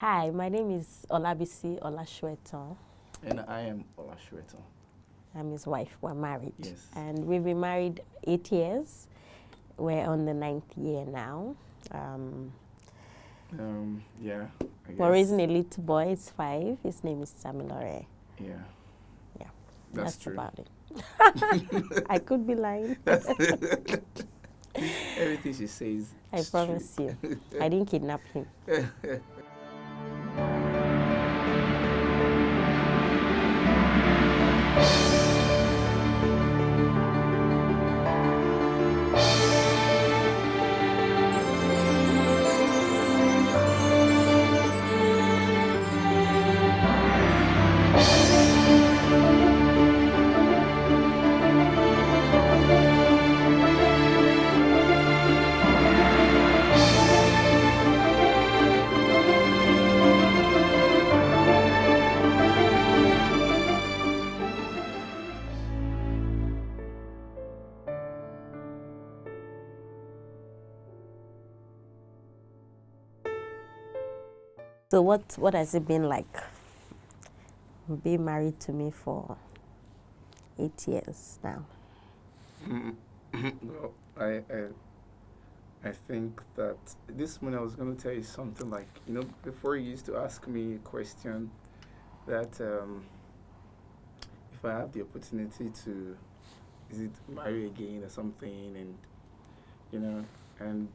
Hi, my name is Olabisi Olashueton. And I am Olashuetan. I'm his wife. We're married. Yes. And we've been married 8 years. We're on the 9th year now. Yeah, I We're guess. raising a little boy. It's 5. His name is Samilore. Yeah, Yeah, that's true. about it. I could be lying. Everything she says. I promise you. I didn't kidnap him. So what has it been like being married to me for 8 years now? Well, I think that this morning I was going to tell you something like, before you used to ask me a question that if I have the opportunity to, is it marry again or something, you know, and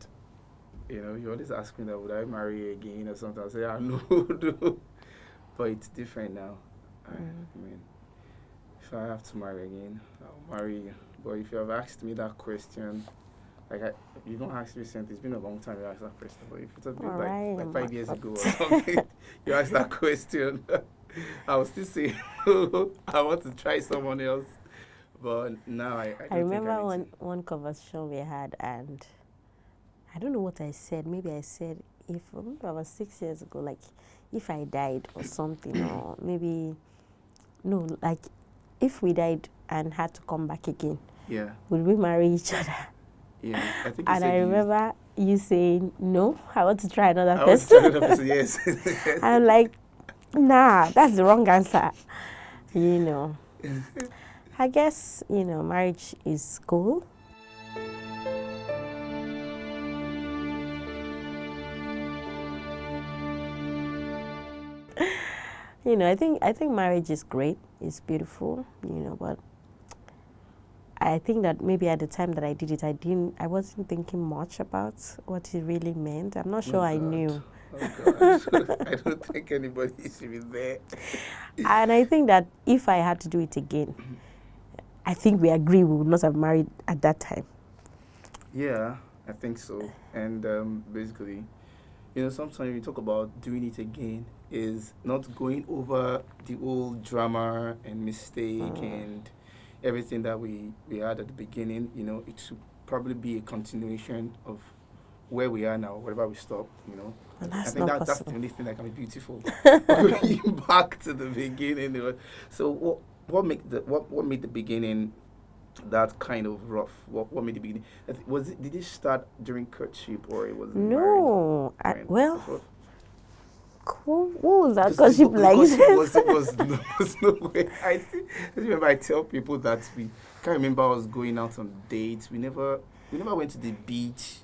you always ask me that would I marry again or something. I say, no, no. But it's different now. I mean, if I have to marry again, I'll marry you. But if you have asked me that question, you don't ask me since it's been a long time you asked that question. But if it's a bit like 5 years ago or something, you asked that question, I will still say, I want to try someone else. But now I don't remember one conversation we had, and I don't know what I said. Maybe I said, if maybe about 6 years ago, like if I died or something, or maybe, no, like if we died and had to come back again, yeah, would we marry each other? yeah, I think. And I remember you saying, no, I want to try another I person. want to try another person, yes. I'm like, nah, that's the wrong answer. I guess, marriage is cool. I think marriage is great. It's beautiful, but I think that maybe at the time that I did it, I wasn't thinking much about what it really meant. I'm not sure I knew. Oh God, I don't think anybody should be there. And I think that if I had to do it again, I think we agree we would not have married at that time. Yeah, I think so. And basically, sometimes you talk about doing it again is not going over the old drama and mistake and everything that we had at the beginning. It should probably be a continuation of where we are now, wherever we stop. And I that's think not that's the possible. only thing that can be beautiful. Going back to the beginning. So what made the beginning that kind of rough? What made the beginning? Did it start during courtship or it was No, married? what was that courtship like? Was no way. I still remember I tell people that we can't remember us going out on dates. We never went to the beach.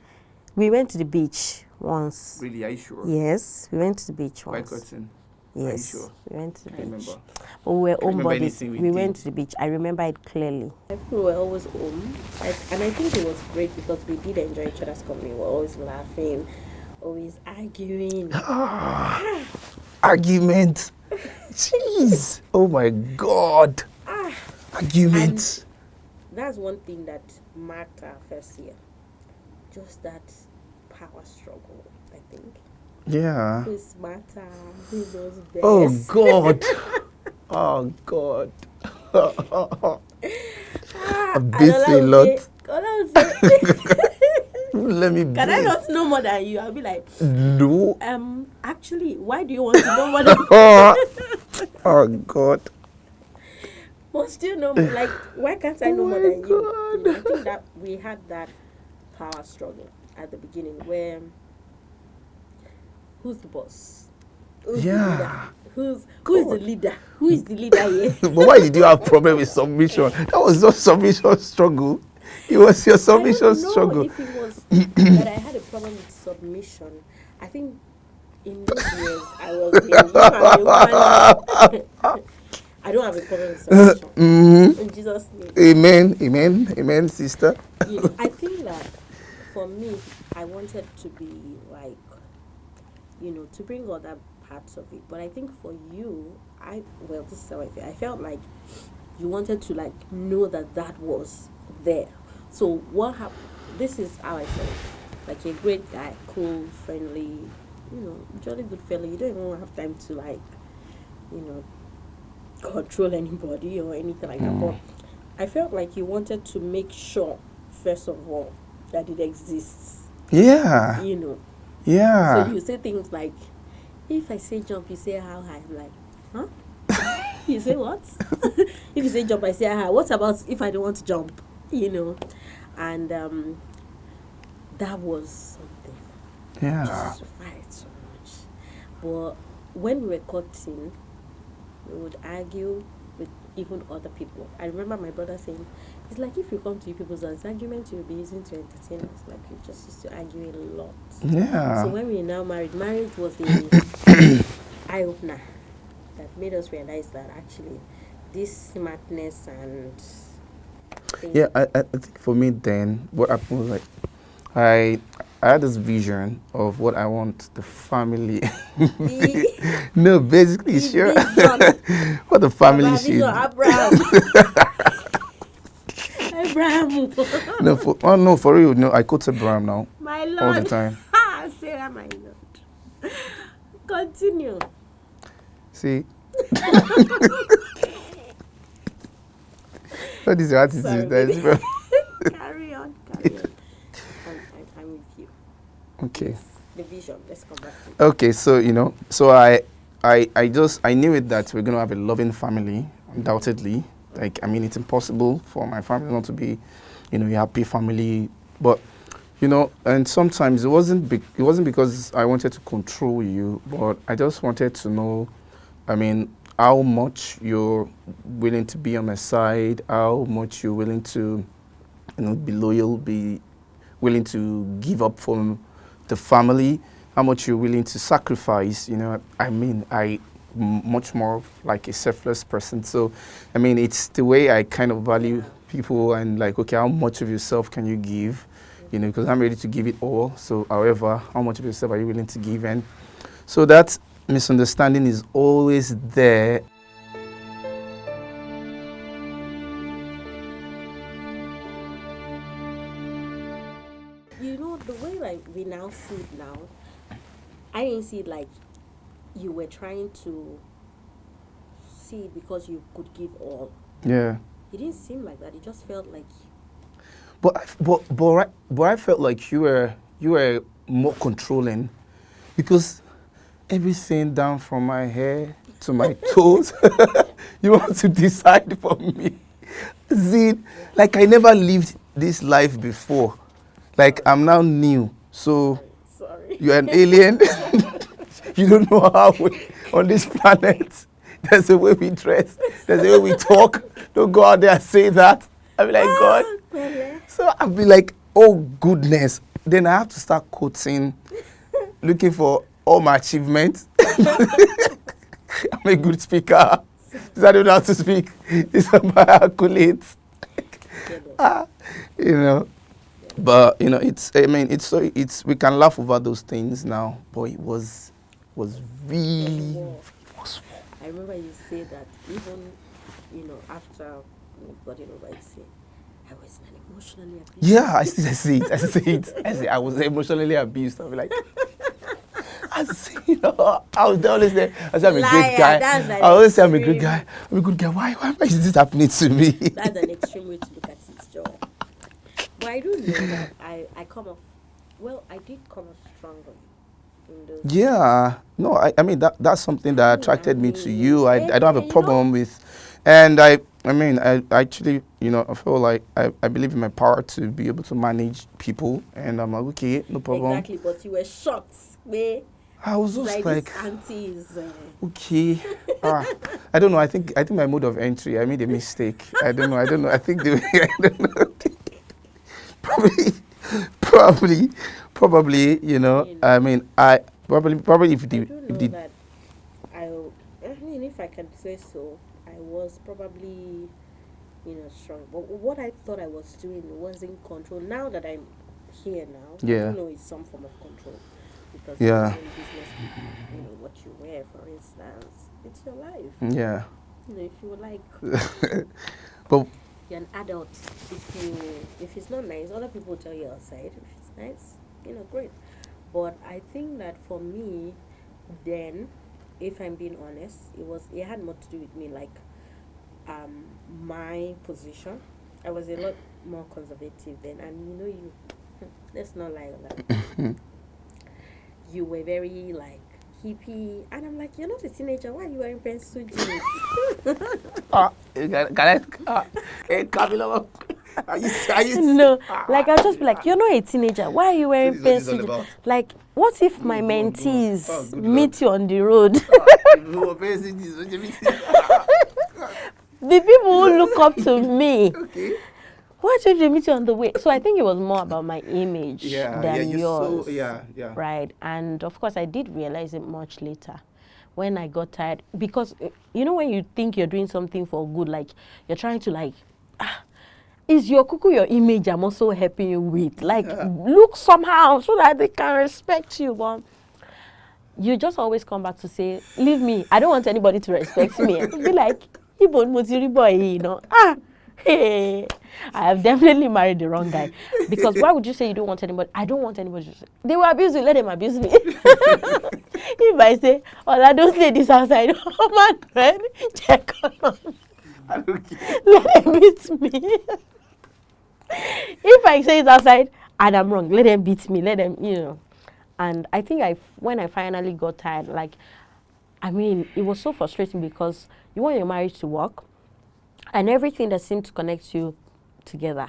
We went to the beach once. Really, are you sure? Yes, we went to the beach once. White Cotton. Yes, are you sure? We went to the beach. Remember. But we were homebodies. We went to the beach. I remember it clearly. We were always home, and I think it was great because we did enjoy each other's company. We were always laughing, always arguing. Argument. Jeez. Oh my God. Argument. That's one thing that marked our first year. Just that power struggle, I think. Yeah. Who's smarter? Who knows best? Oh God. Oh God. I've been through a lot. Let me. Can I not know more than you? I'll be like, no. Actually, why do you want to know more than me? Oh God. Must you know? Like, why can't I know more than you? I think that we had that power struggle at the beginning where who's the boss? Who's the leader? Yeah. Who is the God. leader? Who is the leader here? But why did you have problem with submission? That was not submission struggle. It was your I submission don't know struggle. if it was that I had a problem with submission. I think in those years I was in, I'm a woman. I don't have a problem with submission. In Jesus' name. Amen, amen, amen, sister. I think that for me, I wanted to be like, to bring other parts of it. But I think for you, this is how I feel. I felt like you wanted to like know that was there. So what happened? This is how I felt. Like a great guy, cool, friendly, jolly good fellow. You don't even have time to like, you know, control anybody or anything like that. But I felt like you wanted to make sure, first of all, that it exists. Yeah. Yeah. So you say things like, if I say jump, you say how high. I'm like, huh? You say what? If you say jump, I say how high. What about if I don't want to jump? And that was something. Yeah. Just fight so much. But when we were cutting, we would argue with even other people. I remember my brother saying, it's like if you come to people's house, arguments you'll be using to entertain us. Like you just used to argue a lot. Yeah. So when we now married was the eye opener that made us realize that actually this smartness and thing. Yeah, I think for me then, what happened was like, I had this vision of what I want the family. No, basically, sure. What the family should. Abraham. Abraham. No, for real. No, I quote Abraham now. My Lord. All the time. Sarah, my Lord. Continue. See. What is your attitude? Sorry, carry on. I'm with you. Okay. The vision. Let's come back to it. Okay, so I knew it that we're gonna have a loving family, undoubtedly. Like, I mean, it's impossible for my family not to be, a happy family. But, and sometimes it wasn't because I wanted to control you, but I just wanted to know, I mean, how much you're willing to be on my side, how much you're willing to, be loyal, be willing to give up for the family, how much you're willing to sacrifice. I much more like a selfless person. So, I mean, it's the way I kind of value people and like, okay, how much of yourself can you give? Because I'm ready to give it all. So, however, how much of yourself are you willing to give? And so that misunderstanding is always there. The way like we now see it now, I didn't see it like you were trying to see it because you could give all. Yeah. It didn't seem like that. It just felt like. But I felt like you were more controlling, because everything down from my hair to my toes, you want to decide for me. See, like I never lived this life before. Like I'm now new. So Sorry. you're an alien. You don't know how on this planet. There's a way we dress. There's a way we talk. Don't go out there and say that. I'll be like, God. So I'll be like, oh goodness. Then I have to start quoting, looking for all my achievements. I'm a good speaker. I don't know how to speak. These are my accolades. But it's we can laugh over those things now, but it was really. I remember you said that even after we got it over, you said I was emotionally abused. Yeah, I say it. I was emotionally abused. I'll be like, I was always there. I say I'm a great guy. I always say I'm a good guy. I'm a good guy. Why is this happening to me? That's an extreme way to look at it, Joe. But I do know that I did come off stronger. Yeah, no, I mean that's something that attracted me to you. I don't have a problem with, and I actually, I feel like I believe in my power to be able to manage people, and I'm like, okay, no problem. Exactly, but you were shocked, man. I was just like like, this auntie is. okay. I don't know. I think my mode of entry, I made a mistake. I don't know. I think I don't know. probably, probably. You know. You know, I mean, I probably if I the do if know the that I mean, if I can say so, I was probably, strong. But what I thought I was doing was in control. Now that I'm here now, I do yeah know it's some form of control. Because if yeah you're in business with, what you wear, for instance, it's your life. yeah. If you like, But you're an adult. If it's not nice, other people tell you outside. If it's nice, great. But I think that for me, then, if I'm being honest, it had more to do with me, like my position. I was a lot more conservative then, and you let's not lie on that. You were very like hippie, and I'm like, you're not a teenager. Why are you wearing pencil jeans? can I? Hey, Camila, are you? No, like I'll just be like, you're not a teenager. Why are you So wearing this is what it's pencil all jeans? about. Like, what if my Go on. Oh, mentees good Lord. meet you on the road? The people who look up to me, Okay. what if they meet you on the way? So I think it was more about my image Yeah, than you're yours. so, yeah. Right. And of course, I did realize it much later when I got tired. Because, when you think you're doing something for good, like you're trying to, like, is your cuckoo your image I'm also helping you with? Like, look somehow so that they can respect you. But you just always come back to say, leave me. I don't want anybody to respect me. It'll be like, Ibon Mutiri boy, hey, I have definitely married the wrong guy. Because why would you say you don't want anybody? I don't want anybody to say. They will abuse you, let them abuse me. If I say, I don't say this outside, oh my friend, check on me. Let them beat me. If I say it outside and I'm wrong, let them beat me, let them. And I think when I finally got tired, like, I mean, it was so frustrating because you want your marriage to work, and everything that seemed to connect you together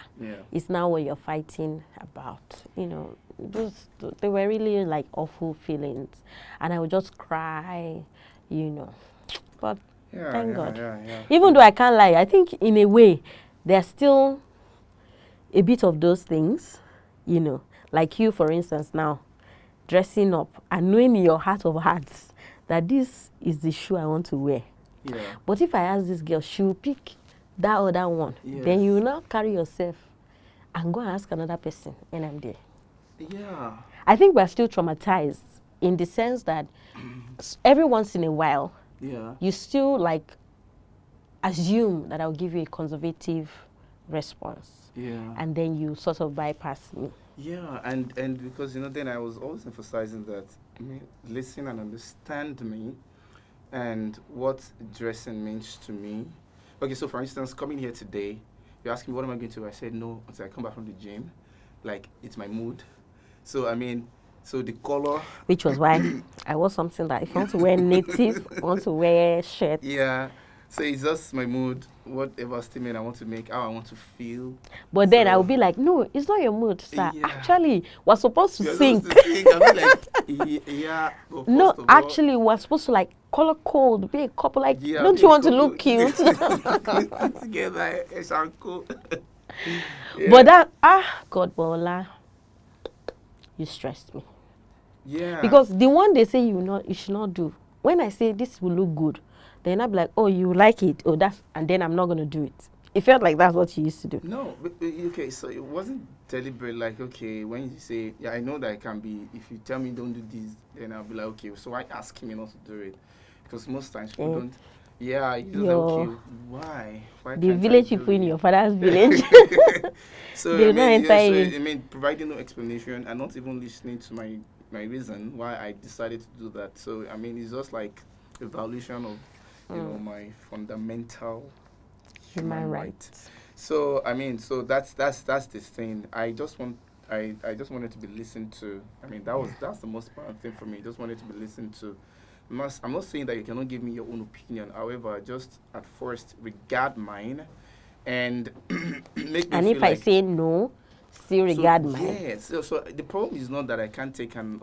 is now what you're fighting about. They were really like awful feelings, and I would just cry, But thank God. Even though I can't lie, I think in a way there's still a bit of those things, like you, for instance, now dressing up and knowing in your heart of hearts that this is the shoe I want to wear. Yeah. But if I ask this girl, she will pick that other one. Yes. Then you will now carry yourself and go and ask another person, and I'm there. Yeah. I think we're still traumatized in the sense that every once in a while, you still like assume that I'll give you a conservative response. Yeah. And then you sort of bypass me. Yeah, and because then I was always emphasizing that listen and understand me, and what dressing means to me. Okay, so for instance, coming here today, you're asking me what am I going to do? I said no until I come back from the gym, like it's my mood. So so the color. Which was why I wore something that if I want to wear native, I want to wear shirt. Yeah. So it's just my mood, whatever statement I want to make, how I want to feel. But then I would be like, no, it's not your mood, sir. Yeah. Actually, we're supposed to sing. I'll be like, yeah. No, actually, we're supposed to like color code, be a couple. Like, don't you want to look cute? Together, it's cool. But that, God, Bola, you stressed me. Yeah. Because the one they say you should not do. When I say this will look good, then I'll be like, oh, you like it, and then I'm not gonna do it. It felt like that's what you used to do. No, but, okay, so it wasn't deliberate. Like, okay, when you say, yeah, I know that it can be. If you tell me don't do this, then I'll be like, okay, so I ask me not to do it, because most times people don't. Yeah, you just like, okay, why? The village people in your father's village. So they don't I mean, providing no explanation and not even listening to my reason why I decided to do that. So I mean, it's just like a violation of my fundamental human right. So I mean, so that's this thing. I just wanted to be listened to. I mean, that's the most important thing for me. Just wanted to be listened to. I'm not saying that you cannot give me your own opinion. However, just at first regard mine, and make me and feel if like, I say no, still regard mine. Yes. So the problem is not that I can't take an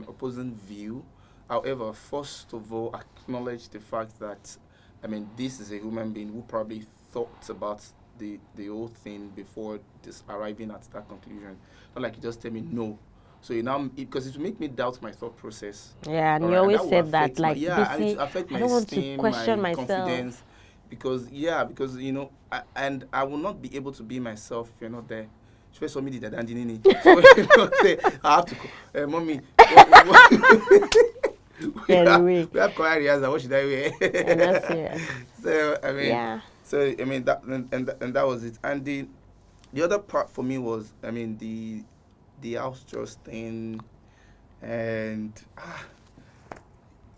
opposing view, However, first of all, acknowledge the fact that, I mean, this is a human being who probably thought about the whole thing before this arriving at that conclusion. Not like you just tell me no. So you now, because it will make me doubt my thought process. Yeah, and All you right, and always that will said that, affect my, like, yeah, and it busy. will affect I my don't want to esteem, question my myself. confidence, because yeah, because and I will not be able to be myself if you're not there. Especially somebody that and nini. So when you're not there, I have to call, mommy. Anyway, We have choir rehearsal. What should I wear? and that's serious. So I mean, Yeah. that and that was it. And the other part for me was, I mean, the house chores thing, and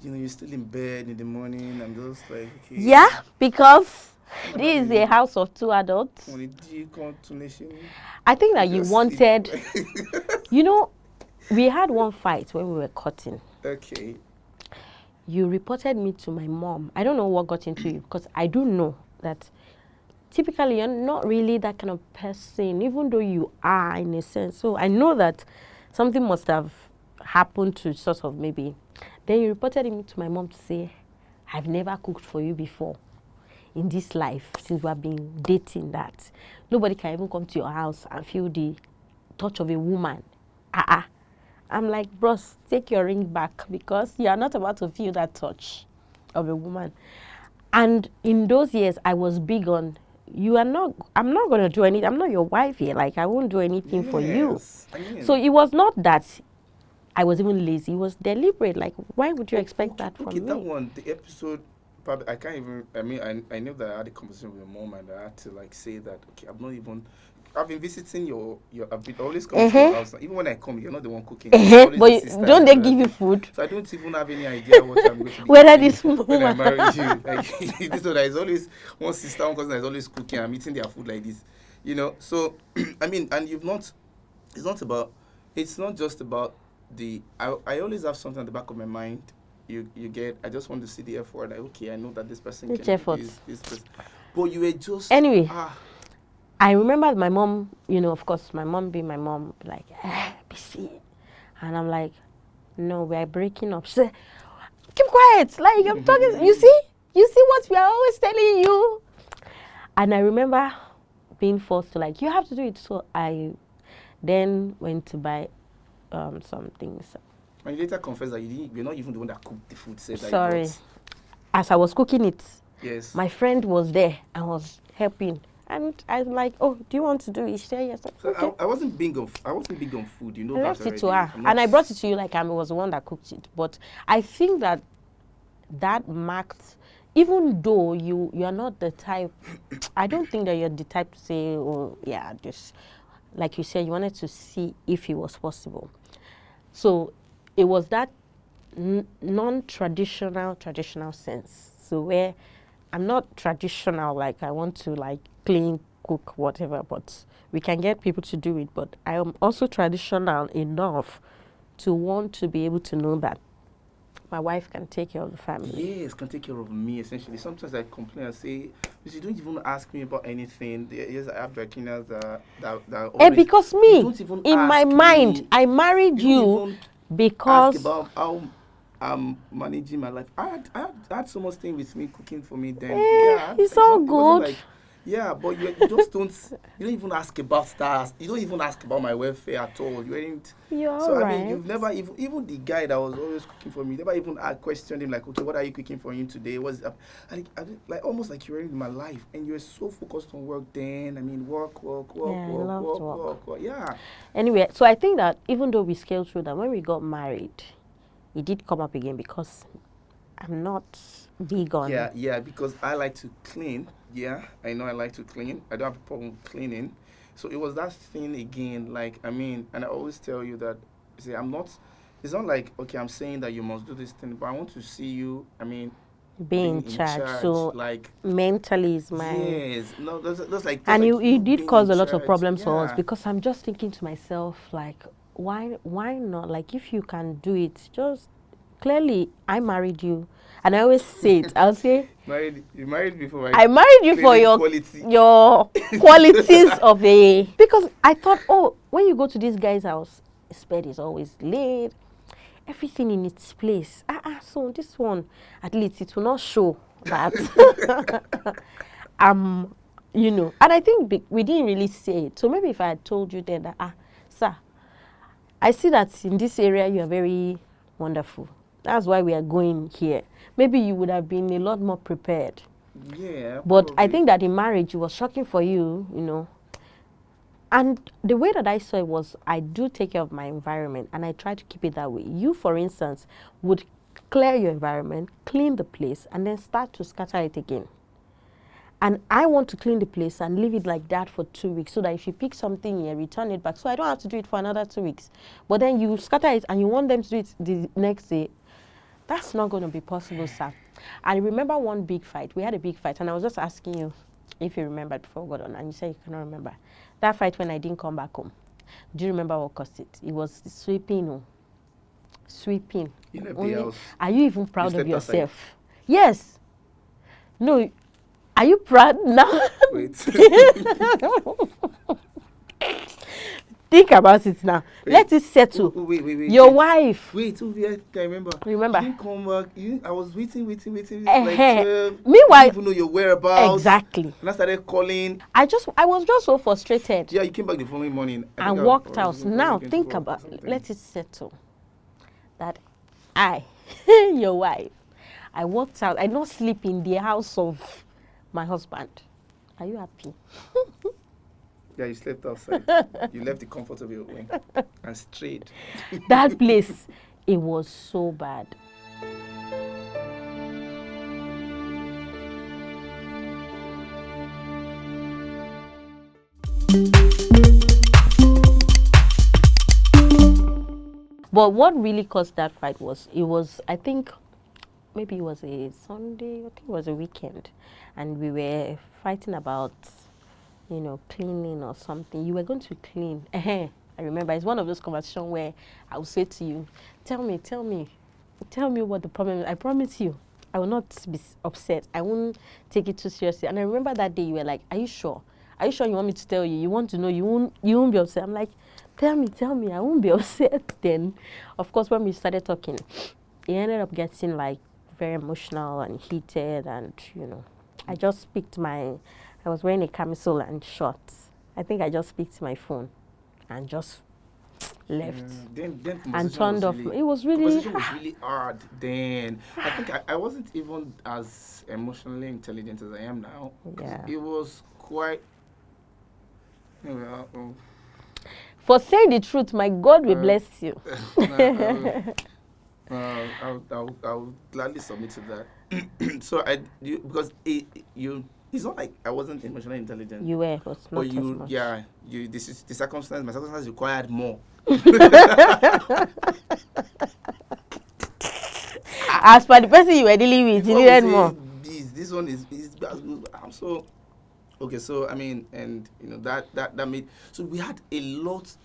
you're still in bed in the morning. I'm just like, okay. Yeah, because I'm this is having a house of two adults. only D continuation. I think that you Just wanted, sleep. you know, we had one fight when we were cutting. Okay. You reported me to my mom. I don't know what got into you, because I do know that typically you're not really that kind of person, even though you are in a sense. So I know that something must have happened to sort of maybe. Then you reported me to my mom to say, I've never cooked for you before in this life since we have been dating, that nobody can even come to your house and feel the touch of a woman. I'm like, bros, take your ring back, because you are not about to feel that touch of a woman. And in those years, I was big on, I'm not going to do anything. I'm not your wife here. Like, I won't do anything for you. Yes. I mean, So it was not that I was even lazy. It was deliberate. Like, why would you expect that from okay, me? that one, the episode, probably I can't even. I mean, I know that I had a conversation with your mom, and I had to like say that. Okay, I'm not even. I've been visiting your. I've been always coming to your house. Even when I come, you're not the one cooking. It's always But the sister don't and they the give you other. food? So I don't even have any idea what I'm going to be Whether eating this when I woman. marry you. Like this, so there is always one sister, one cousin that is always cooking. I'm eating their food like this, So I mean, and you've not. It's not about. It's not just about the. I always have something at the back of my mind. You get. I just want to see the effort. Like, okay, I know that this person Which can effort? do this person. But you were just Anyway, I remember my mom, of course, my mom being my mom, like, busy. And I'm like, no, we are breaking up. She said, keep quiet. Like, I'm talking. You see what we are always telling you. And I remember being forced to, like, you have to do it. So I then went to buy some things. And you later confessed that you're not even the one that cooked the food. Sorry. As I was cooking it, yes, my friend was there and was helping. And I'm like, oh, do you want to do it? She said, yes. so Okay. I wasn't big on food, I that left it to already. her. And I brought it to you like I was the one that cooked it. But I think that marked, even though you are not the type, I don't think that you're the type to say, oh, yeah, just, like you said, you wanted to see if it was possible. So it was that traditional sense. So where I'm not traditional, like I want to like clean, cook, whatever, but we can get people to do it. But I am also traditional enough to want to be able to know that my wife can take care of the family. Yes, can take care of me, essentially. Sometimes I complain and say, you don't even ask me about anything. Yes, I have dry cleaners that always, because me, in my mind, I married you because... ask about how I'm managing my life. I had someone staying with me, cooking for me then. It's all good. But you just don't. You don't even ask about stars. You don't even ask about my welfare at all. You ain't. You're so right. I mean, you've never even the guy that was always cooking for me. Never even questioned him like, okay, what are you cooking for him today? What's up? And like almost like you were in my life, and you were so focused on work. Then I mean, work. Yeah. Anyway, so I think that even though we scaled through that, when we got married, it did come up again because I'm not big on... Yeah, because I like to clean. Yeah, I know I like to clean. I don't have a problem with cleaning. So it was that thing again, like, I mean, and I always tell you that, see, it's not like, okay, I'm saying that you must do this thing, but I want to see you, I mean, being in charge. So, like, mentally is my... Yes, no, that's like... And it did cause a lot of problems for us, because I'm just thinking to myself, like, why not? Like, if you can do it, just... Clearly, I married you. And I always say it. I'll say... You married me for I married you for your qualities of a... Because I thought, oh, when you go to this guy's house, his bed is always laid. everything in its place. So this one, at least it will not show that and I think we didn't really say it. So maybe if I had told you then that, sir, I see that in this area you are very wonderful. That's why we are going here. Maybe you would have been a lot more prepared. Yeah. But Probably. I think that in marriage, it was shocking for you, And the way that I saw it was, I do take care of my environment, and I try to keep it that way. You, for instance, would clear your environment, clean the place, and then start to scatter it again. And I want to clean the place and leave it like that for 2 weeks, so that if you pick something here, return it back. So I don't have to do it for another 2 weeks. But then you scatter it and you want them to do it the next day. That's not going to be possible, sir. I remember one big fight. We had a big fight, and I was just asking you if you remembered before we got on, and you said you cannot remember. That fight when I didn't come back home. Do you remember what caused it? It was sweeping. Sweeping. You left the house. Are you even proud of yourself? Outside. Yes. No. Are you proud now? Wait. Think about it now. Wait. Let it settle. Wait. Your wife. Wait, I remember. Remember? You didn't come back. I was waiting. Like 12. Meanwhile, I didn't even know your whereabouts. Exactly. And I started calling. I was just so frustrated. Yeah, you came back the following morning. And walked out. Now think about it. Let it settle. That your wife, I walked out. I don't sleep in the house of my husband. Are you happy? Yeah, you slept outside. You left the comfort of your home and strayed. That place, it was so bad. But what really caused that fight was, I think, maybe it was a Sunday, I think it was a weekend, and we were fighting about, cleaning or something. You were going to clean. I remember, it's one of those conversations where I will say to you, tell me what the problem is. I promise you, I will not be upset. I won't take it too seriously. And I remember that day you were like, are you sure? Are you sure you want me to tell you? You want to know, you won't be upset. I'm like, tell me, I won't be upset. Then, of course, when we started talking, it ended up getting like very emotional and heated, and I just I was wearing a camisole and shorts. I think I just picked my phone and just left. Then and turned off. It was really conversation was really hard then. I think I wasn't even as emotionally intelligent as I am now. Yeah. It was quite. For saying the truth, my God will bless you. I'll gladly submit to that. So it's not like I wasn't emotionally intelligent. You were, but not as much. Yeah, this is the circumstance. My circumstance required more. As for the person you were dealing with, you needed more. This one is I'm so okay. So I mean, and that made, so we had a lot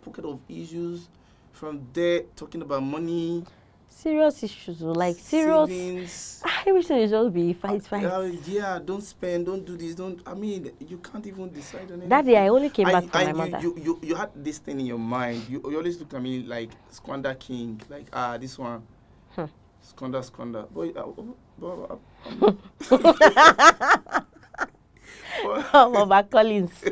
pocket of issues from there, talking about money. Serious issues, like serious. Savings. Everything is just be fight. Yeah, don't spend, don't do this, don't. I mean, you can't even decide on anything. That day I only came back from my mother. You had this thing in your mind. You always look at me like Squander King, like this one, Squander. Boy, Mama Collins.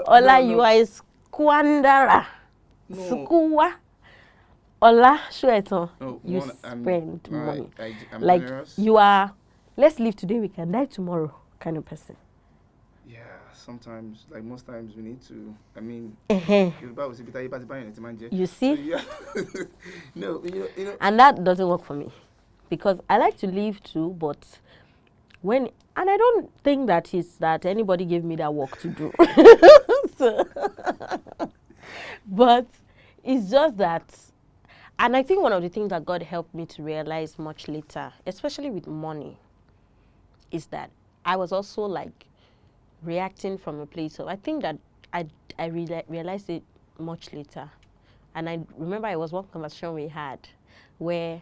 Ola, you are a squanderer. No. Squaw. Ola, Soetan, you one, spend money. I'm like generous. You are, let's live today, we can die tomorrow kind of person. Yeah, sometimes, like most times, we need to. I mean, you see? So, yeah. No, And that doesn't work for me, because I like to live too, but and I don't think that is that anybody gave me that work to do. But it's just that, and I think one of the things that God helped me to realize much later, especially with money, is that I was also like reacting from a place of, I think that I realized it much later. And I remember it was one conversation we had where,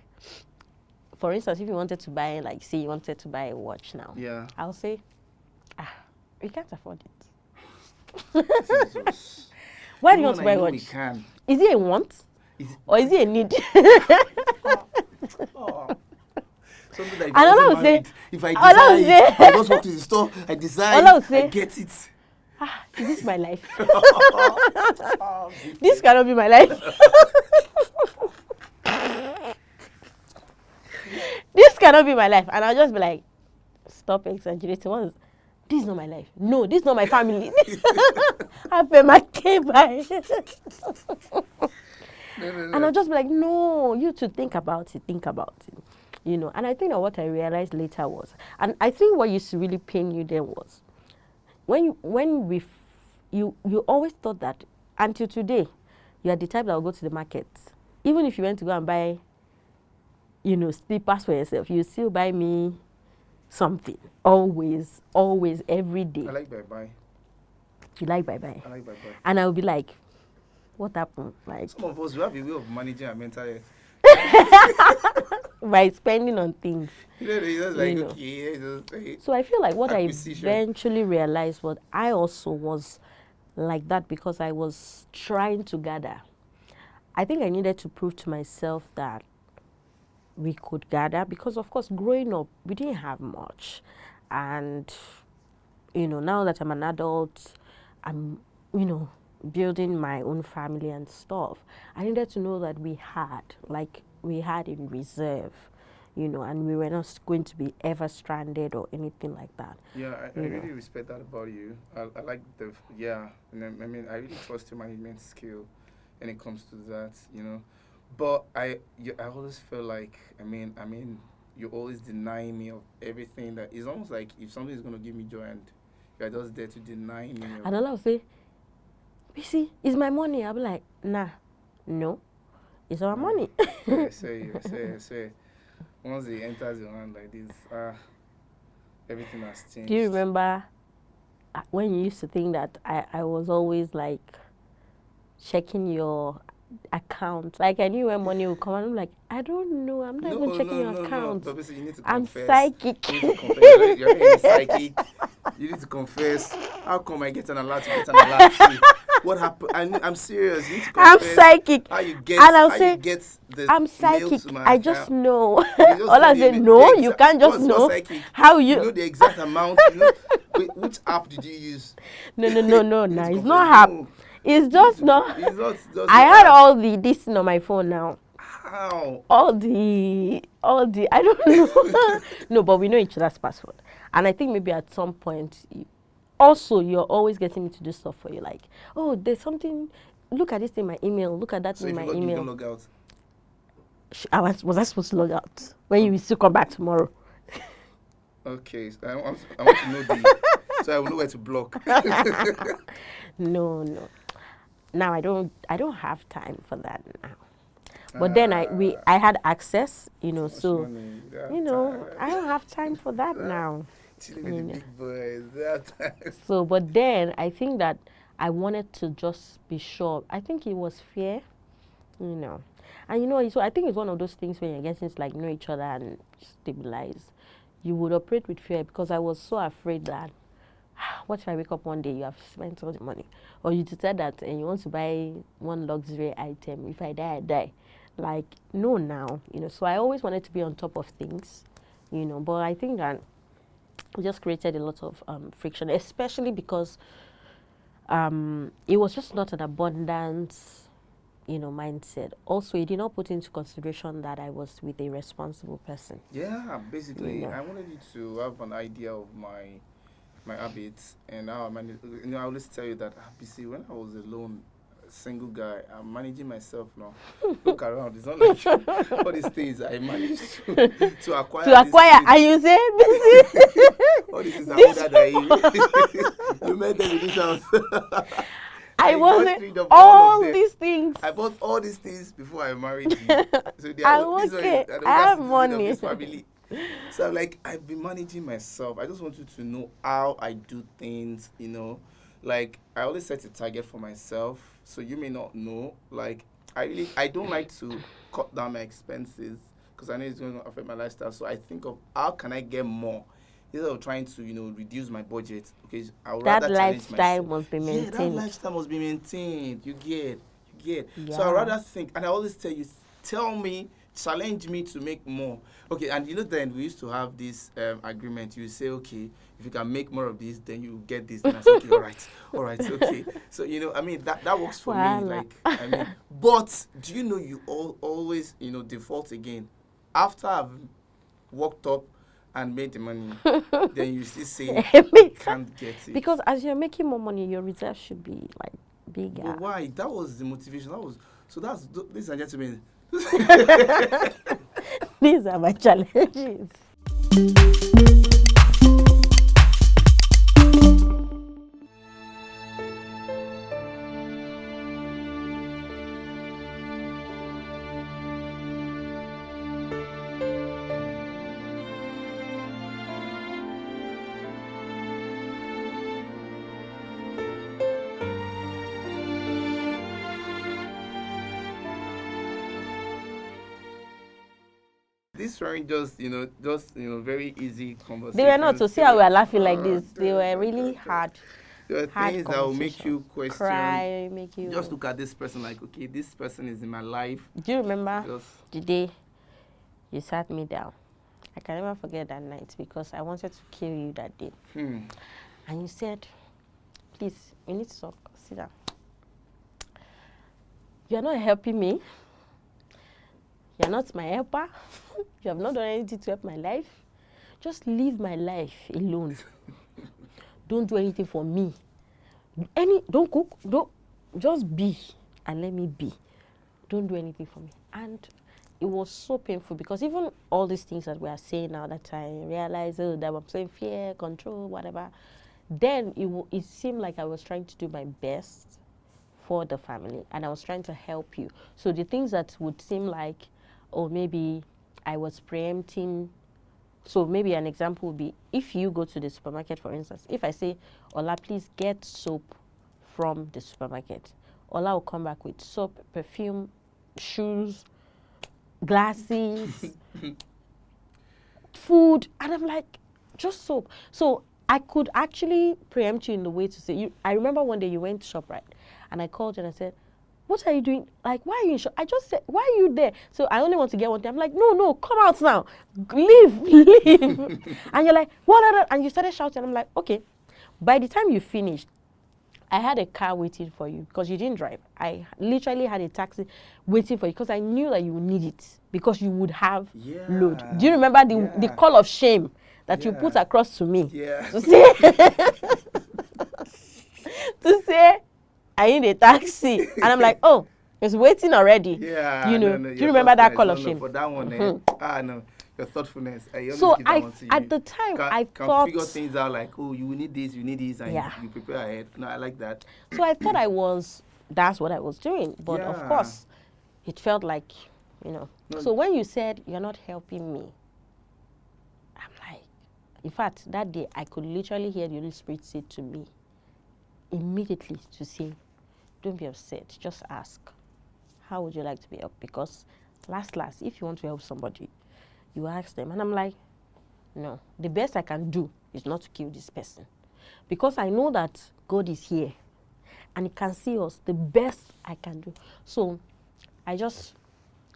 for instance, if you wanted to buy, like, say you wanted to buy a watch now, yeah, I'll say, we can't afford it. Jesus. Why do Even you want when to I buy know we watch? can. Is it a want Is it, or is it a need? oh. Something that if I And wasn't Allah will say, married, if I Allah will decide, say, I just walk to the store, I decide, Allah will I say, get it. is this my life? Oh, This cannot be my life. This cannot be my life. And I'll just be like, stop exaggerating. This is not my life. No, this is not my family. I've been my by. And I'll just be like, no, you to think about it. And I think that what I realized later was, and I think what used to really pain you then was, you always thought that until today, you are the type that will go to the market. Even if you went to go and buy, slippers for yourself, you still buy me something. Always, every day. I like bye-bye. You like bye-bye? I like bye-bye. And I'll be like, what happened? Like, some of us, we have a way of managing our mental health. By spending on things. It's just like, okay, just, So I feel like what acquisition. I eventually realized was I also was like that because I was trying to gather. I think I needed to prove to myself that we could gather because, of course, growing up, we didn't have much. And, now that I'm an adult, I'm, building my own family and stuff. I needed to know that we had in reserve, and we were not going to be ever stranded or anything like that. Yeah, I really respect that about you. I like and I mean, I really trust your management skill when it comes to that. But I always feel like, I mean, you always deny me of everything that is almost like if something is going to give me joy and you're just there to deny me. And Allah will say, see, it's my money. I'll be like, nah, no, it's our money. I say. Once it enters your hand like this, everything has changed. Do you remember when you used to think that I was always like checking your account? Like I knew when money would come and I'm like, I don't know. I'm not even checking your account. No. You need to I'm confess. psychic. You need to confess. You're really psychic. You need to confess. How come I get an alert to get an alert too? What happened? I'm serious. You need to confess. I'm psychic. How you get? And I'll how say, you get the I'm psychic. mail to my I account? just know. Just All I say, no, you can't just know. How you know the exact amount. Which app did you use? No. It's not app. No. It's just not. It's not just I had all this thing on my phone now. How? All the I don't know. No, but we know each other's password. And I think maybe at some point also you're always getting me to do stuff for you, like, oh, there's something, look at this in my email, look at that in my email. You don't log out. Was I supposed to log out when you will still come back tomorrow? Okay, so I want to know so I will know where to block. No. Now I don't have time for that now. But then I had access, so money, I don't have time for that now. Chilling with the big boys. So, but then I think that I wanted to just be sure. I think it was fear, And so I think it's one of those things when you're getting to know each other and stabilize. You would operate with fear because I was so afraid that what if I wake up one day, you have spent all the money, or you decide that and you want to buy one luxury item. If I die, I die. Like, no, now, So I always wanted to be on top of things, But I think that it just created a lot of friction, especially because it was just not an abundance, mindset. Also, it did not put into consideration that I was with a responsible person. Yeah, basically, I wanted you to have an idea of my habits and how I manage. I always tell you that, BC, when I was alone, single guy, I'm managing myself now. Look around, it's not like all these things I managed to acquire. To acquire, and you say, BC. All these things are older than you. You met them in this house. I wasn't all these things. I bought all these things before I married you. So I have money. So I'm like, I've been managing myself. I just want you to know how I do things, Like, I always set a target for myself. So you may not know. Like, I don't like to cut down my expenses because I know it's going to affect my lifestyle. So I think of how can I get more instead of trying to, reduce my budget, okay, I would That rather challenge lifestyle myself. must be Yeah, that maintained. lifestyle must be maintained. You get. So I Yeah. rather think, and I always tell you, tell me, challenge me to make more. Okay, and then we used to have this agreement. You say, okay, if you can make more of this, then you get this. Then I say, okay, all right, okay. So I mean that works for me. Voila. Like, I mean, but do you know you always default again after I've worked up and made the money, then you still say can't get it. Because as you're making more money, your reserve should be like bigger. But why? That was the motivation. Ladies and gentlemen. These are my challenges. These weren't just very easy conversations. They were not. So see how we are laughing like this. They were God, really God. hard. There are Hard things that will make you conversations. question. Cry, make you. Just look at this person like, okay, this person is in my life. Do you remember Just the day you sat me down? I can never forget that night because I wanted to kill you that day. And you said, please, we need to talk. Sit down. You're not helping me. You're not my helper. You have not done anything to help my life. Just leave my life alone. Don't do anything for me. Don't cook. Don't just be and let me be. Don't do anything for me. And it was so painful because even all these things that we are saying now that I realized that I'm saying fear, control, whatever. Then it seemed like I was trying to do my best for the family and I was trying to help you. So the things that would seem like, or maybe I was preempting. So maybe an example would be if you go to the supermarket, for instance, if I say, Ola, please get soap from the supermarket. Ola will come back with soap, perfume, shoes, glasses, food. And I'm like, just soap. So I could actually preempt you in the way to say, I remember one day you went to ShopRite and I called you and I said, what are you doing? Like, why are you in shop? I just said, why are you there? So I only want to get one thing. I'm like, no, come out now. Leave. And you're like, what? And you started shouting. I'm like, okay. By the time you finished, I had a car waiting for you because you didn't drive. I literally had a taxi waiting for you because I knew that you would need it because you would have load. Do you remember the call of shame that you put across to me? Yeah. To say, to say, I need a taxi. And I'm like, oh, it's waiting already. Yeah. Do you remember that call of shame? For that one, no. Your thoughtfulness. So at the time, I thought... figure things out like, oh, you need this, and you prepare ahead. No, I like that. So I thought that's what I was doing. But of course, it felt like, No. So when you said, you're not helping me, I'm like, in fact, that day, I could literally hear the Holy Spirit say to me, immediately to say, don't be upset, just ask, how would you like to be helped? Because last, if you want to help somebody, you ask them. And I'm like, no, the best I can do is not to kill this person. Because I know that God is here and he can see us, the best I can do. So I just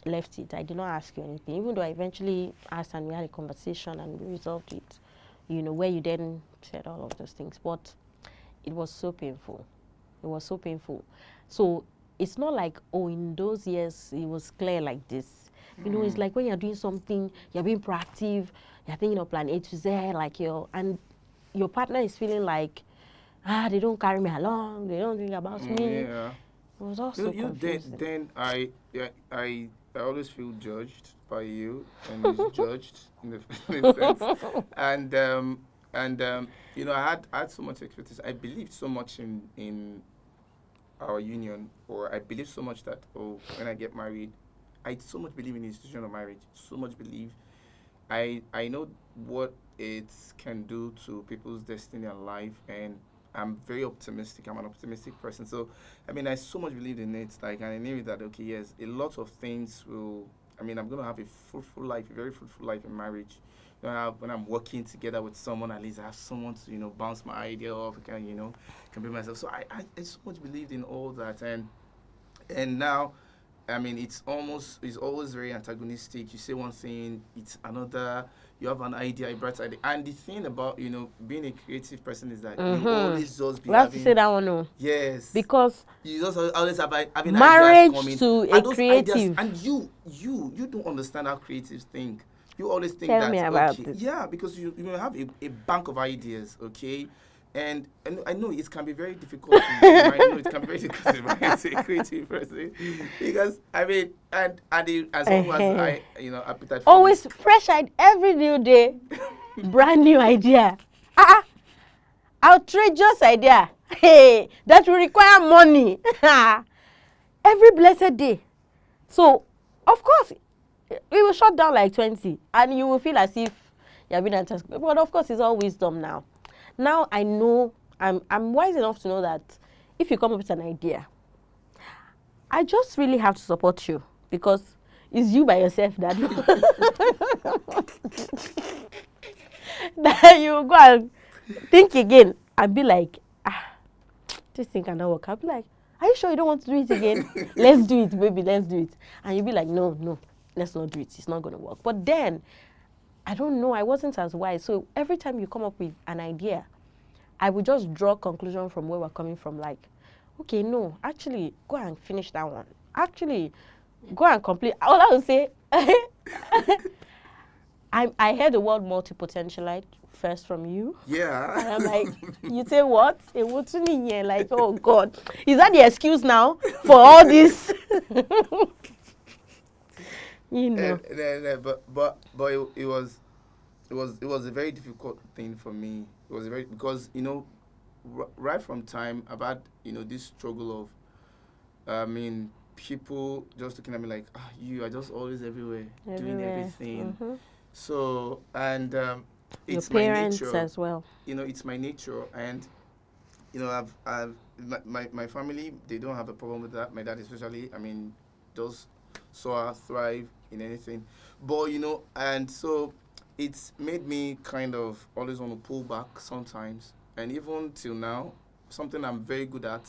left it. I did not ask you anything, even though I eventually asked and we had a conversation and we resolved it, where you then said all of those things. But it was so painful. It was so painful. So it's not like, oh, in those years, it was clear like this. It's like when you're doing something, you're being proactive, you're thinking of plan A to Z, and your partner is feeling like, they don't carry me along, they don't think about me. Yeah. It was also confusing. Then I always feel judged by you and misjudged in the sense. And I had so much expectation. I believed so much in our union, or I believed so much that, when I get married, I so much believe in the institution of marriage. So much believe. I know what it can do to people's destiny and life, and I'm very optimistic. I'm an optimistic person. So, I so much believe in it. And I knew that, okay, yes, a lot of things will I mean, I'm gonna have a fruitful life, a very fruitful life in marriage. When I'm working together with someone, at least I have someone to bounce my idea off. I can can be myself. So I so much believed in all that, and now, I mean, it's always very antagonistic. You say one thing, it's another. You have an idea, a bright idea, and the thing about being a creative person is that you Mm-hmm. always just be We have to say having, that one, no. yes, Because you just always have having ideas marriage coming, to a and those ideas, creative. and you don't understand how creatives think. You always think Tell me that, about okay, it. yeah, because you may have a bank of ideas, okay, and I know it can be very difficult to I know it can be very difficult to marry a creative person, because I mean, and someone who has Uh-huh. appetite for Always risk. fresh idea every new day, brand new idea. Ah, outrageous idea. Hey, that will require money. Every blessed day. So, of course, we will shut down like 20, and you will feel as if you're being attacked. But of course, it's all wisdom now. Now I know, I'm wise enough to know that if you come up with an idea, I just really have to support you, because it's you by yourself that that you go and think again and be like, this thing cannot work. I'll be like, are you sure you don't want to do it again? Let's do it, baby, let's do it. And you'll be like, no, no, let's not do it. It's not going to work. But then, I don't know, I wasn't as wise. So every time you come up with an idea, I would just draw conclusion from where we're coming from. Like, okay, no, actually, go and finish that one. Actually, go and complete. All I would say, I heard the word multi-potentialite first from you. Yeah. And I'm like, you say what? What's in here? Like, oh God, is that the excuse now for all this? You know. But it was a very difficult thing for me. It was very, because right from time I've had this struggle of, I mean, people just looking at me like, you are just always everywhere, doing Everywhere. everything. Mm-hmm. So, and Your it's my parents nature. as well. It's my nature, and I've my family, they don't have a problem with that. My dad especially, I mean, does soar, thrive in anything. But and so it's made me kind of always want to pull back sometimes. And even till now, something I'm very good at,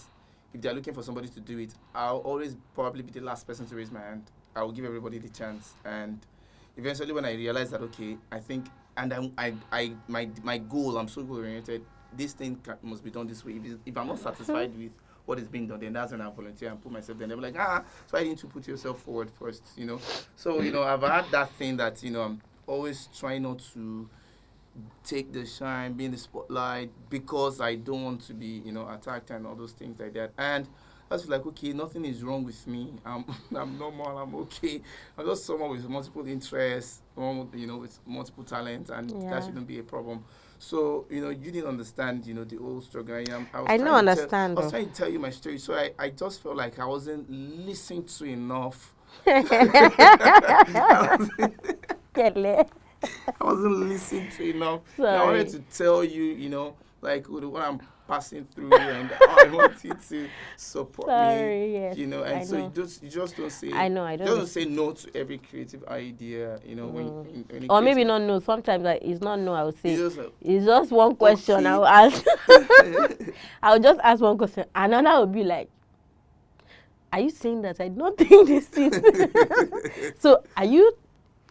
if they're looking for somebody to do it, I'll always probably be the last person to raise my hand. I will give everybody the chance. And eventually when I realize that, okay, I think, and my goal, I'm so goal oriented, this thing must be done this way. If I'm not satisfied with what is being done, then that's when I volunteer and put myself there. They'll be like, so why didn't you put yourself forward first, So, I've had that thing that, I'm always trying not to take the shine, be in the spotlight, because I don't want to be, attacked and all those things like that. And I was like, okay, nothing is wrong with me. I'm normal. I'm okay. I'm just someone with multiple interests, with multiple talents, and that Yeah. shouldn't be a problem. So, you didn't understand, the whole struggle. I don't understand I was though. trying to tell you my story. So I just felt like I wasn't listened to enough. Kele. I wasn't listening to enough. And I wanted Sorry. to tell you, like what I'm passing through, and I want you to support me, Sorry, yes. and I so know. you just don't say, I know, I don't don't say no to every creative idea, when Or maybe creative, not no. Sometimes like, it's not no, I would say. you just like, It's just one question I okay. will ask. I will just ask one question. Another will be like, are you saying that I don't think this is? So are you,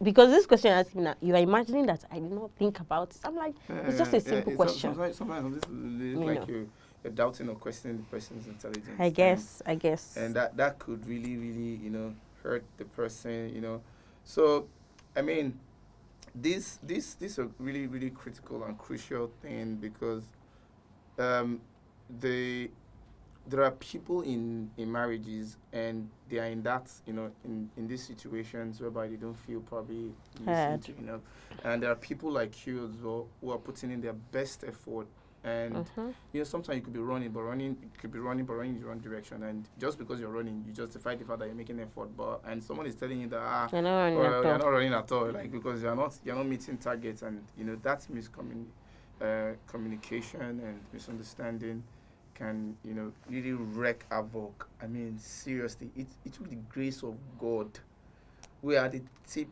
because this question asked me now, you are imagining that I did not think about it. I'm like, it's just a simple question. Sometimes this is You like know. you're doubting or questioning the person's intelligence. I guess. And that could really, really, hurt the person, So, I mean, this a really, really critical and crucial thing, because um, the there are people in marriages, and they are in that, in these situations whereby they don't feel probably listened Heard. to enough. And there are people like you as well who are putting in their best effort. And Mm-hmm. sometimes you could be running, but running in the wrong direction. And just because you're running, you justify the fact that you're making effort. But and someone is telling you that You're not running well, at you're all. not running at all, like, because you're not meeting targets, and that's communication and misunderstanding can really wreak havoc. I mean, seriously, it took the grace of God we're at the tip.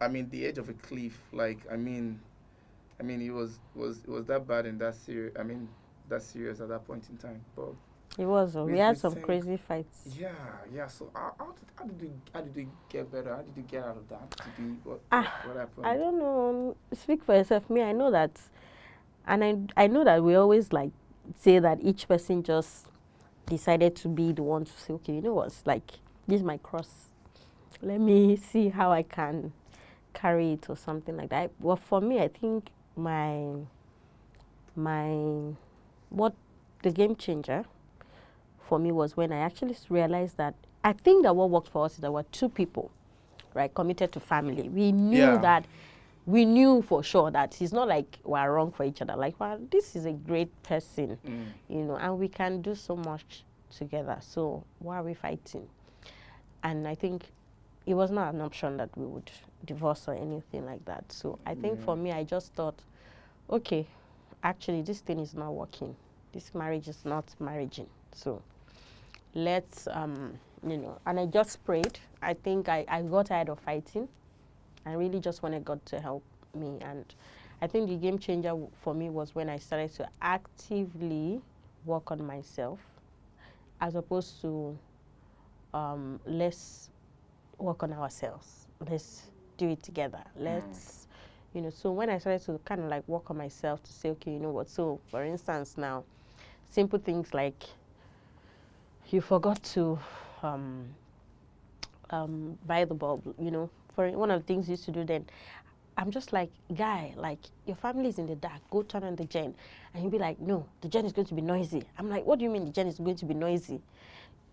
I mean, the edge of a cliff. Like, it was that bad and that serious. I mean, that serious at that point in time. But It was. We we had some think, crazy fights. yeah, yeah. So how did you get better? How did you get out of that? What I happened? don't know. Speak for yourself. Me, I know that, and I know that we always like say that each person just decided to be the one to say, okay, you know what? Like, this is my cross. Let me see how I can carry it or something like that. Well, for me, I think my what the game changer for me was when I actually realized that I think that what worked for us is that we're two people, right, committed to family. We knew Yeah. that we knew for sure that it's not like we're wrong for each other. Like, well, this is a great person, and we can do so much together. So why are we fighting? And I think it was not an option that we would divorce or anything like that. So I think for me, I just thought, okay, actually, this thing is not working. This marriage is not marrying. So let's, and I just prayed. I think I got tired of fighting. I really just wanted God to help me. And I think the game changer for me was when I started to actively work on myself, as opposed to let's work on ourselves. Let's do it together. Let's, so when I started to kind of like work on myself to say, okay, you know what? So for instance, now, simple things like you forgot to buy the bulb, for one of the things you used to do then, I'm just like, guy, like, your family is in the dark, go turn on the gen. And he'll be like, no, the gen is going to be noisy. I'm like, what do you mean the gen is going to be noisy?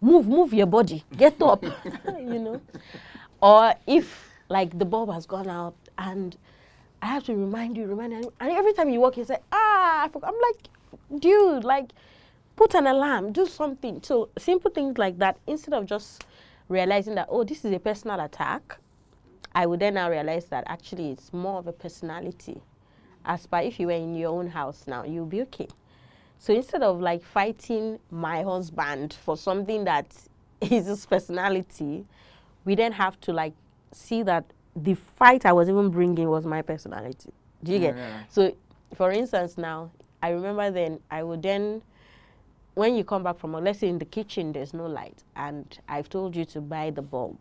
Move your body, get up, Or if, like, the bulb has gone out and I have to remind you, and every time you walk, you say, I forgot. I'm like, dude, like, put an alarm, do something. So simple things like that, instead of just realizing that, oh, this is a personal attack, I would then now realize that actually it's more of a personality. As per if you were in your own house now, you'll be okay. So instead of like fighting my husband for something that is his personality, we then have to like see that the fight I was even bringing was my personality. Do you get? So for instance now, I remember then I would then, when you come back from, let's say in the kitchen, there's no light and I've told you to buy the bulb.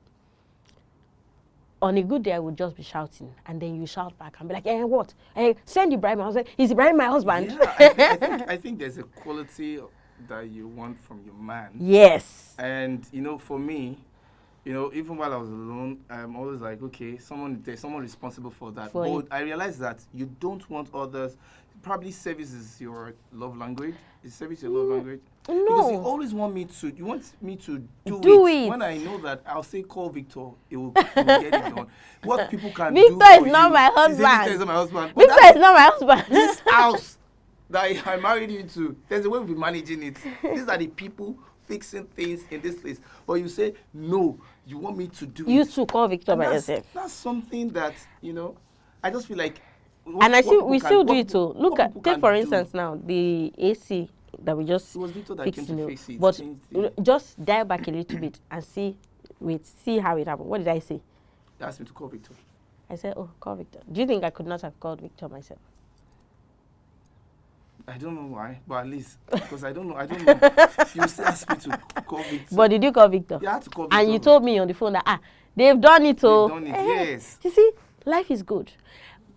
On a good day, I would just be shouting, and then you shout back and be like, "Hey, what? Hey, send Ibrahim." I was like, "Is Ibrahim my husband?" Yeah, I think there's a quality that you want from your man. Yes. And for me, even while I was alone, I'm always like, okay, there's someone responsible for that. But I realized that you don't want others. Probably service is your love language. Is service your love language? No. Because you always want me to do it. When I know that I'll say call Victor, it will get it done. What people can do Victor for is not my husband. Victor is not my husband. Victor is not my husband. This house that I married you to, there's a way we're managing it. These are the people fixing things in this place. But you say, no, you want me to do it. You to call Victor by yourself. That's something that, I just feel like... we still do it too. Look at, take for instance now, the AC that we just It was Victor that came to fix it. But just dial back a little bit and see how it happened. What did I say? You asked me to call Victor. I said, oh, call Victor. Do you think I could not have called Victor myself? I don't know why, but at least, because I don't know. You still asked me to call Victor. But did you call Victor? You had to call Victor. And you told me on the phone that, they've done it. They've done it, yes. You see, life is good.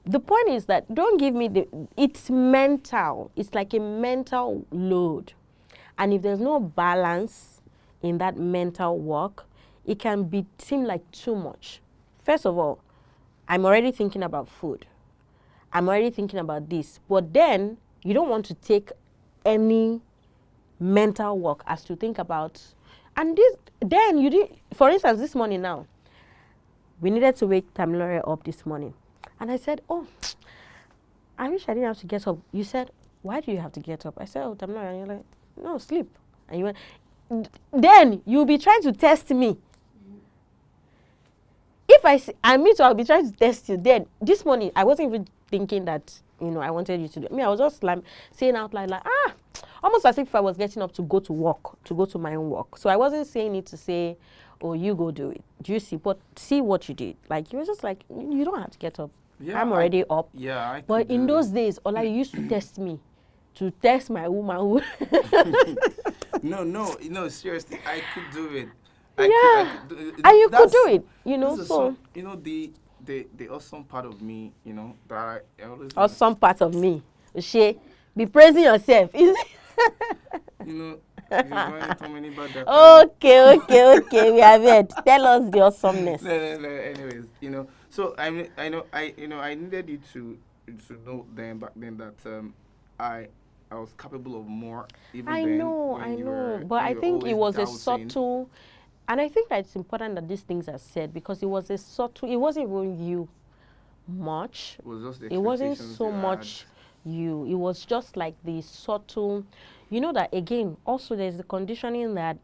The point is that don't give me it's mental. It's like a mental load. And if there's no balance in that mental work, it can seem like too much. First of all, I'm already thinking about food. I'm already thinking about this. But then you don't want to take any mental work as to think about. And then you did, for instance, this morning now, we needed to wake Tamilore up this morning. And I said, oh, I wish I didn't have to get up. You said, why do you have to get up? I said, oh, Tamilore. And you're like, no, sleep. And you went, then you'll be trying to test me. If I'll be trying to test you. Then this morning, I wasn't even thinking that, I wanted you to do it. I was just like saying out loud, like, almost as if I was getting up to go to work, to go to my own work. So I wasn't saying it to say, oh, you go do it. Do you see? But see what you did. Like, you were just like, you don't have to get up. Yeah, I'm already up. Yeah, I But could in do those it. days, Ola, you used to test me. To test my woman. No, seriously, I could do it. Yeah. I could do it. And you could That's- do it, you know, this is so. the awesome part of me, that I always Or some part of me. She be praising yourself. Is you're going to come anybody that Okay. We have it. Tell us the awesomeness. no. Anyways, so I needed you to know then back then that I was capable of more even I then. know. But I think it was a subtle, and I think that it's important that these things are said because it was a subtle. It wasn't even you much. It was just the It wasn't expectations so you much you. It was just like the subtle. You know that again. Also, there's the conditioning that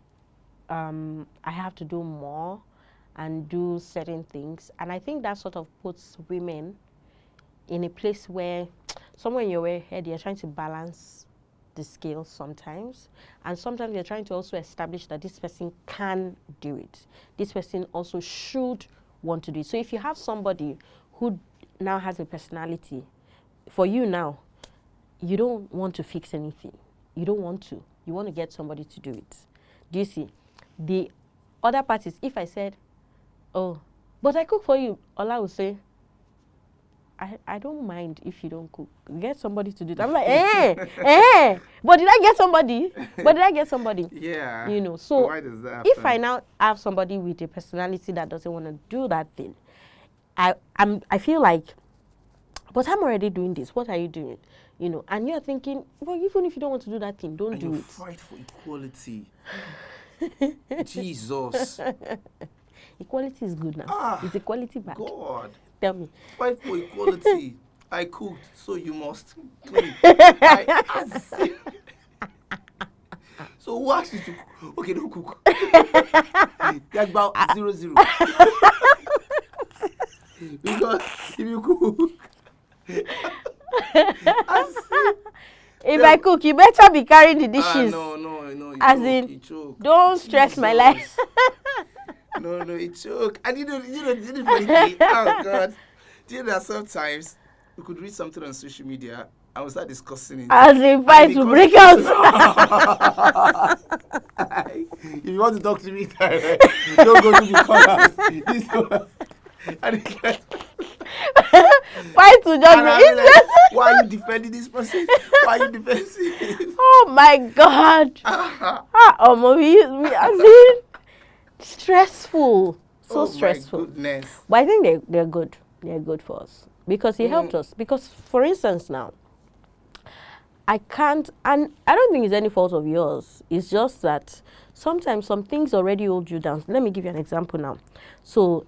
I have to do more and do certain things, and I think that sort of puts women in a place where somewhere in your head you're trying to balance the scales sometimes, and sometimes you're trying to also establish that this person can do it. This person also should want to do it. So if you have somebody who now has a personality, for you now, you don't want to fix anything. You don't want to. You want to get somebody to do it. Do you see? The other part is if I said, oh, but I cook for you, Ola will say, I don't mind if you don't cook. Get somebody to do it. I'm like, but did I get somebody? Yeah. You know, so why does that if happen? I now have somebody with a personality that doesn't want to do that thing, I feel like, but I'm already doing this. What are you doing? You know, and you're thinking, well, even if you don't want to do that thing, don't do you it. fight for equality. Jesus. Equality is good now. Is equality bad? God. Tell me. Fight for equality. I cooked, so you must clean. So who asked you to cook? Okay, don't cook. That's about 0-0. Because if you cook, if I cook, you better be carrying the dishes. No. As you choke. Don't stress my life. No, it choke. And you know, the funny thing. Oh God. Do you know that sometimes we could read something on social media and we start discussing it. As in fight to break out. If you want to talk to me, don't go to the corner. Fight to just be like, why are you defending this person? Why are you defending? Oh my God. I mean, stressful. So stressful. My goodness. But I think they're good. They're good for us. Because it helped us. Because, for instance, now, I can't, and I don't think it's any fault of yours. It's just that sometimes some things already hold you down. Let me give you an example now. So,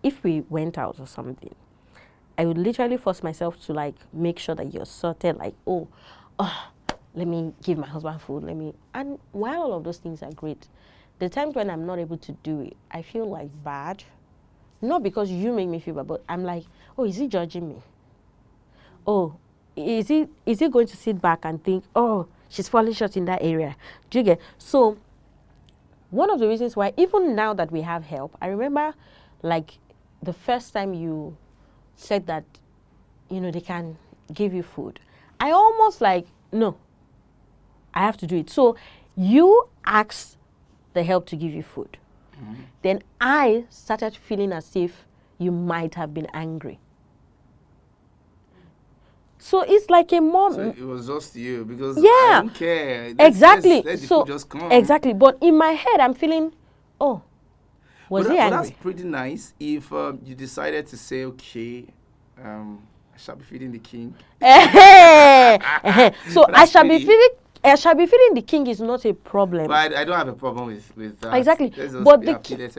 if we went out or something, I would literally force myself to like make sure that you're sorted, like, let me give my husband food, and while all of those things are great, the times when I'm not able to do it, I feel like bad. Not because you make me feel bad, but I'm like, oh, is he judging me? Oh, is he going to sit back and think, oh, she's falling short in that area? Do you get? So one of the reasons why, even now that we have help, I remember like the first time you said that, they can give you food. I almost like, no, I have to do it. So you asked the help to give you food. Mm-hmm. Then I started feeling as if you might have been angry. So it's like a mom. So it was just you because I don't care. Exactly. Let the food just come. Exactly. But in my head, I'm feeling, was he angry? That's pretty nice if you decided to say, okay, I shall be feeding the king. So I shall be feeding the king is not a problem. But I don't have a problem with that. Exactly. But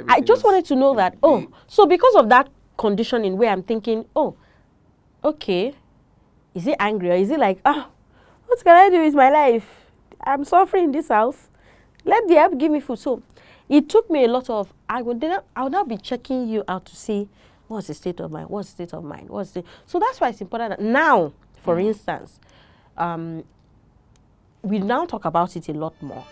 I just wanted to know that, so because of that conditioning where I'm thinking, okay, is he angry or is he like, what can I do with my life? I'm suffering in this house. Let the help give me food. So it took me a lot of, I would now be checking you out to see what's the state of mind, so that's why it's important that now, for instance, we now talk about it a lot more.